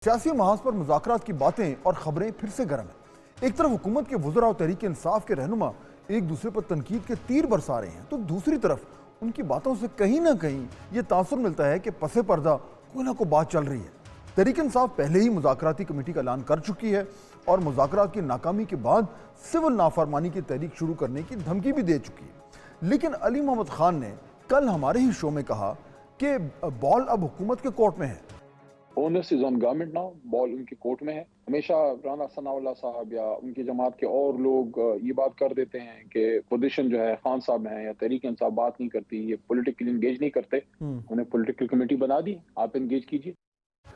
سیاسی محاذ پر مذاکرات کی باتیں اور خبریں پھر سے گرم ہیں۔ ایک طرف حکومت کے وزراء اور تحریک انصاف کے رہنما ایک دوسرے پر تنقید کے تیر برسا رہے ہیں، تو دوسری طرف ان کی باتوں سے کہیں نہ کہیں یہ تاثر ملتا ہے کہ پس پردہ کوئی نہ کوئی بات چل رہی ہے۔ تحریک انصاف پہلے ہی مذاکراتی کمیٹی کا اعلان کر چکی ہے اور مذاکرات کی ناکامی کے بعد سول نافرمانی کی تحریک شروع کرنے کی دھمکی بھی دے چکی ہے۔ لیکن علی محمد خان نے کل ہمارے ہی شو میں کہا کہ بال اب حکومت کے کورٹ میں ہے۔ Onus is on government now, بال ان کی کورٹ میں ہے۔ ہمیشہ رانا ثناء اللہ صاحب یا ان کی جماعت کے اور لوگ یہ بات کر دیتے ہیں کہ پوزیشن جو ہے خان صاحب ہیں یا تحریک انصاف بات نہیں کرتی، یہ پولیٹیکل انگیج نہیں کرتے، انہیں پولیٹیکل کمیٹی بنا دی، آپ انگیج کیجیے۔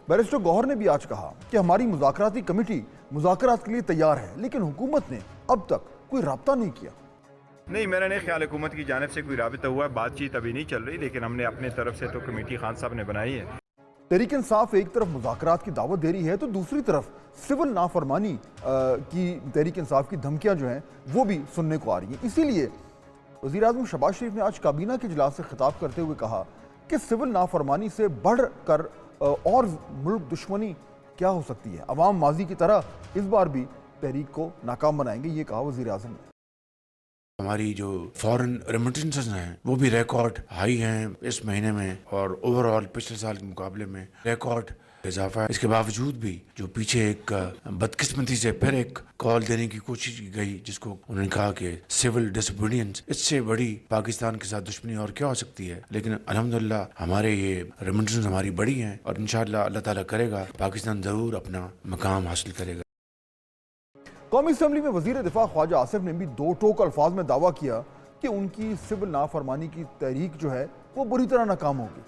بیرسٹر گوہر نے بھی آج کہا کہ ہماری مذاکراتی کمیٹی مذاکرات کے لیے تیار ہے، لیکن حکومت نے اب تک کوئی رابطہ نہیں کیا۔ نہیں، میرا نہیں خیال حکومت کی جانب سے کوئی رابطہ ہوا ہے، بات چیت ابھی نہیں چل رہی، لیکن ہم نے اپنے طرف سے تو کمیٹی خان صاحب نے بنائی ہے۔ تحریک انصاف ایک طرف مذاکرات کی دعوت دے رہی ہے تو دوسری طرف سول نافرمانی کی تحریک انصاف کی دھمکیاں جو ہیں وہ بھی سننے کو آ رہی ہیں۔ اسی لیے وزیراعظم شہباز شریف نے آج کابینہ کے اجلاس سے خطاب کرتے ہوئے کہا کہ سول نافرمانی سے بڑھ کر اور ملک دشمنی کیا ہو سکتی ہے۔ عوام ماضی کی طرح اس بار بھی تحریک کو ناکام بنائیں گے، یہ کہا وزیراعظم نے۔ ہماری جو فورن ریمیٹنسز ہیں وہ بھی ریکارڈ ہائی ہیں اس مہینے میں، اور اوور آل پچھلے سال کے مقابلے میں ریکارڈ اضافہ ہے۔ اس کے باوجود بھی جو پیچھے ایک بدقسمتی سے پھر ایک کال دینے کی کوشش کی گئی، جس کو انہوں نے کہا کہ سول ڈس اوبیڈینس، اس سے بڑی پاکستان کے ساتھ دشمنی اور کیا ہو سکتی ہے۔ لیکن الحمدللہ ہمارے یہ ریمیٹنس ہماری بڑی ہیں، اور انشاءاللہ اللہ تعالیٰ کرے گا پاکستان ضرور اپنا مقام حاصل کرے گا۔ قومی اسمبلی میں وزیر دفاع خواجہ آصف نے بھی دو ٹوک الفاظ میں دعویٰ کیا کہ ان کی سول نافرمانی کی تحریک جو ہے وہ بری طرح ناکام ہوگی۔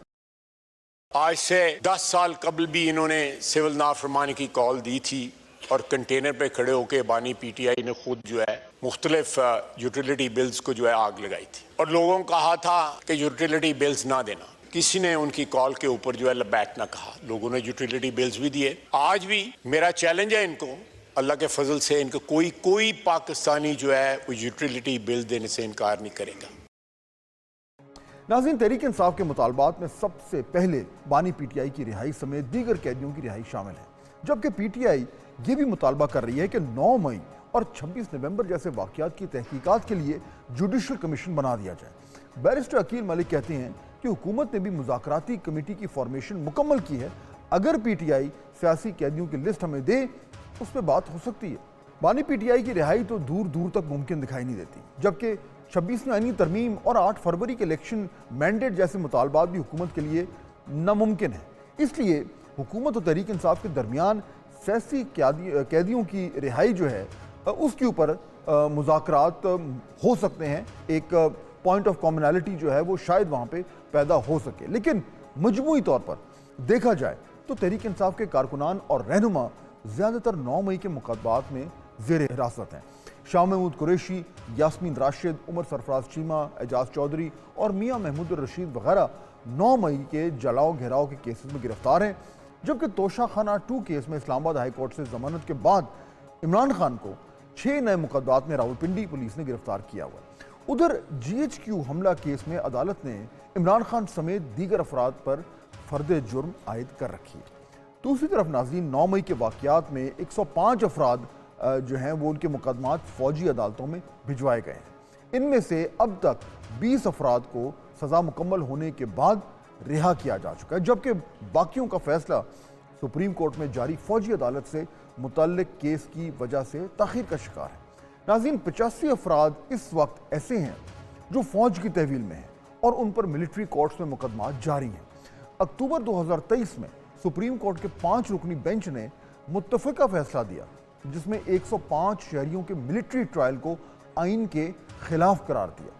آج سے 10 سال قبل بھی انہوں نے سول نافرمانی کی کال دی تھی، اور کنٹینر پہ کھڑے ہو کے بانی پی ٹی آئی نے خود جو ہے مختلف یوٹیلیٹی بلز کو جو ہے آگ لگائی تھی، اور لوگوں کو کہا تھا کہ یوٹیلیٹی بلز نہ دینا۔ کسی نے ان کی کال کے اوپر جو ہے لبیک نہ کہا، لوگوں نے یوٹیلیٹی بلز بھی دیے۔ آج بھی میرا چیلنج ہے ان کو، اللہ کے فضل سے ان کو کوئی پاکستانی جو ہے وہ یوٹیلیٹی بل دینے سے انکار نہیں کرے گا۔ ناظرین، تحریک انصاف کے مطالبات میں سب سے پہلے بانی پی ٹی آئی کی رہائی سمیت دیگر قیدیوں کی رہائی شامل ہے، جبکہ پی ٹی آئی یہ بھی مطالبہ کر رہی ہے کہ 9 مئی اور 26 نومبر جیسے واقعات کی تحقیقات کے لیے جوڈیشل کمیشن بنا دیا جائے۔ بیرسٹر عقیل ملک کہتے ہیں کہ حکومت نے بھی مذاکراتی کمیٹی کی فارمیشن مکمل کی ہے، اگر پی ٹی آئی سیاسی قیدیوں کی لسٹ ہمیں دے اس پہ بات ہو سکتی ہے۔ بانی پی ٹی آئی کی رہائی تو دور دور تک ممکن دکھائی نہیں دیتی، جبکہ 26ویں آئینی ترمیم اور 8 فروری کے الیکشن مینڈیٹ جیسے مطالبات بھی حکومت کے لیے ناممکن ہیں۔ اس لیے حکومت اور تحریک انصاف کے درمیان سیاسی قیدیوں کی رہائی جو ہے اس کے اوپر مذاکرات ہو سکتے ہیں، ایک پوائنٹ آف کامنالٹی جو ہے وہ شاید وہاں پہ پیدا ہو سکے۔ لیکن مجموعی طور پر دیکھا جائے تو تحریک انصاف کے کارکنان اور رہنما زیادہ تر 9 مئی کے مقدمات میں زیر حراست ہیں۔ شاہ محمود قریشی، یاسمین راشد، عمر سرفراز چیمہ، اعجاز چودھری اور میاں محمود الرشید وغیرہ 9 مئی کے جلاؤ گھیراؤ کے کیسز میں گرفتار ہیں، جبکہ توشہ خانہ 2 کیس میں اسلام آباد ہائی کورٹ سے ضمانت کے بعد عمران خان کو 6 نئے مقدمات میں راولپنڈی پولیس نے گرفتار کیا ہوا ہے۔ ادھر جی ایچ کیو حملہ کیس میں عدالت نے عمران خان سمیت دیگر افراد پر فرد جرم عائد کر رکھی ہے۔ دوسری طرف ناظرین، 9 مئی کے واقعات میں 105 افراد جو ہیں وہ ان کے مقدمات فوجی عدالتوں میں بھجوائے گئے ہیں۔ ان میں سے اب تک 20 افراد کو سزا مکمل ہونے کے بعد رہا کیا جا چکا ہے، جبکہ باقیوں کا فیصلہ سپریم کورٹ میں جاری فوجی عدالت سے متعلق کیس کی وجہ سے تاخیر کا شکار ہے۔ ناظرین، 85 افراد اس وقت ایسے ہیں جو فوج کی تحویل میں ہیں اور ان پر ملٹری کورٹس میں مقدمات جاری ہیں۔ اکتوبر 2023 میں سپریم کورٹ کے 5 رکنی بینچ نے متفقہ فیصلہ دیا، جس میں 105 شہریوں کے ملٹری ٹرائل کو آئین کے خلاف قرار دیا۔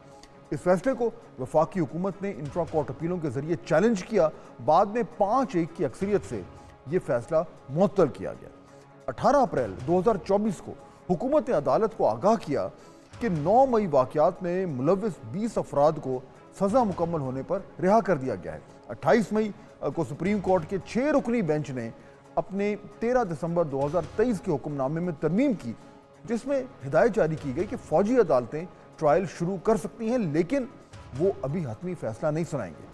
اس فیصلے کو وفاقی حکومت نے انٹرا کورٹ اپیلوں کے ذریعے چیلنج کیا، بعد میں 5-1 کی اکثریت سے یہ فیصلہ معطل کیا گیا۔ 18 اپریل 2024 کو حکومت نے عدالت کو آگاہ کیا کہ 9 مئی واقعات میں ملوث 20 افراد کو سزا مکمل ہونے پر رہا کر دیا گیا ہے۔ 28 مئی کو سپریم کورٹ کے 6 رکنی بینچ نے اپنے 13 دسمبر 2023 کے حکم نامے میں ترمیم کی، جس میں ہدایت جاری کی گئی کہ فوجی عدالتیں ٹرائل شروع کر سکتی ہیں، لیکن وہ ابھی حتمی فیصلہ نہیں سنائیں گے۔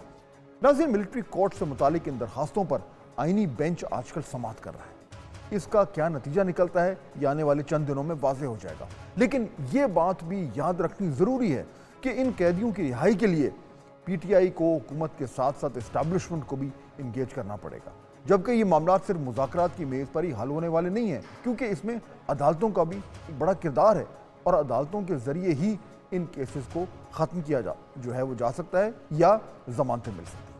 ناظرین، ملٹری کورٹ سے متعلق ان درخواستوں پر آئینی بینچ آج کل سماعت کر رہا ہے۔ اس کا کیا نتیجہ نکلتا ہے یہ آنے والے چند دنوں میں واضح ہو جائے گا۔ لیکن یہ بات بھی یاد رکھنی ضروری ہے کہ ان قیدیوں کی رہائی کے لیے پی ٹی آئی کو حکومت کے ساتھ ساتھ اسٹیبلشمنٹ کو بھی انگیج کرنا پڑے گا، جبکہ یہ معاملات صرف مذاکرات کی میز پر ہی حل ہونے والے نہیں ہیں، کیونکہ اس میں عدالتوں کا بھی ایک بڑا کردار ہے اور عدالتوں کے ذریعے ہی ان کیسز کو ختم کیا جا سکتا ہے یا ضمانتیں مل سکتی ہیں۔